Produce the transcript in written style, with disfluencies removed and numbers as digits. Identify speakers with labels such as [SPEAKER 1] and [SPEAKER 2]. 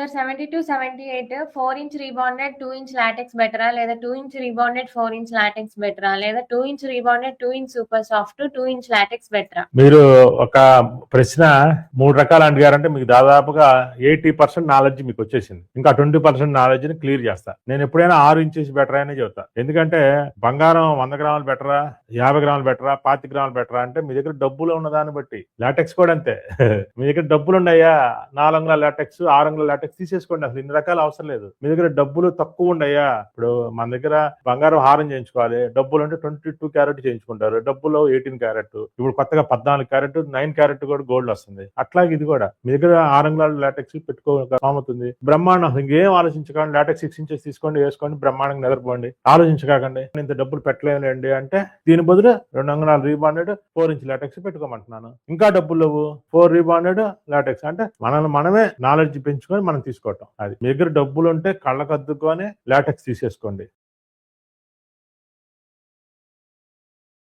[SPEAKER 1] Sir 72, 78 4" rebonded 2" LaTeX బెటరా? లేదా 2" rebonded 4" LaTeX బెటరా? లేదా 2" రీబాండెడ్ 2" సూపర్ సాఫ్ట్ 2" లాటెక్స్ బెటరా?
[SPEAKER 2] మీరు ఒక ప్రశ్న 3 రకాలు అడిగారంటే మీకు దాదాపుగా 80% నాలెడ్జ్ మీకు వచ్చేసింది. ఇంకా 20% నాలెడ్జ్ ని క్లియర్ చేస్తా. నేను ఎప్పుడైనా 6 ఇంచెస్ బెటర్ అనే చెబుతా. ఎందుకంటే బంగారం 100 గ్రాములు బెటరా, 50 గ్రాములు బెటరా, 25 గ్రాములు బెటరా అంటే మీ దగ్గర డబ్బులు ఉన్న దాన్ని బట్టి. లాటెక్స్ కూడా అంతే. మీ దగ్గర డబ్బులు ఉన్నాయా, 4 అంగుళాల లాటెక్స్ 6 అంగుళాల లాటెక్స్ తీసేసుకోండి. అసలు ఇన్ని రకాలు అవసరం లేదు. మీ దగ్గర డబ్బులు తక్కువ ఉండయా, ఇప్పుడు మన దగ్గర బంగారం హారం చేయించుకోవాలి, డబ్బులు అంటే 22 క్యారెట్ చేయించుకుంటారు, డబ్బులు 18 క్యారెట్, ఇప్పుడు కొత్తగా 14 క్యారెట్ 9 క్యారెట్ కూడా గోల్డ్ వస్తుంది. అట్లాగే ఇది కూడా మీ దగ్గర 6 అంగుళాల లాటెక్స్ పెట్టుకోమవుతుంది. బ్రహ్మాండం, ఇంకేం ఆలోచించకండి. లాటెక్స్ 6 ఇంచెస్ తీసుకోండి, వేసుకోండి, బ్రహ్మాండంగా నిద్రపోండి. ఆలోచించకండి ఇంత డబ్బులు పెట్టలేనండి అంటే దీని బదులు 2 అంగుళాల రీబాండెడ్ 4" లాటెక్స్ పెట్టుకోమంటున్నాను. ఇంకా డబ్బులు 4 రీబాండెడ్ లాటెక్స్ అంటే మనమే నాలెడ్జ్ పెంచుకొని మనం తీసుకోవటం. అది మీ దగ్గర డబ్బులు ఉంటే కళ్ళకద్దుకొని లాటెక్స్ తీసేసుకోండి.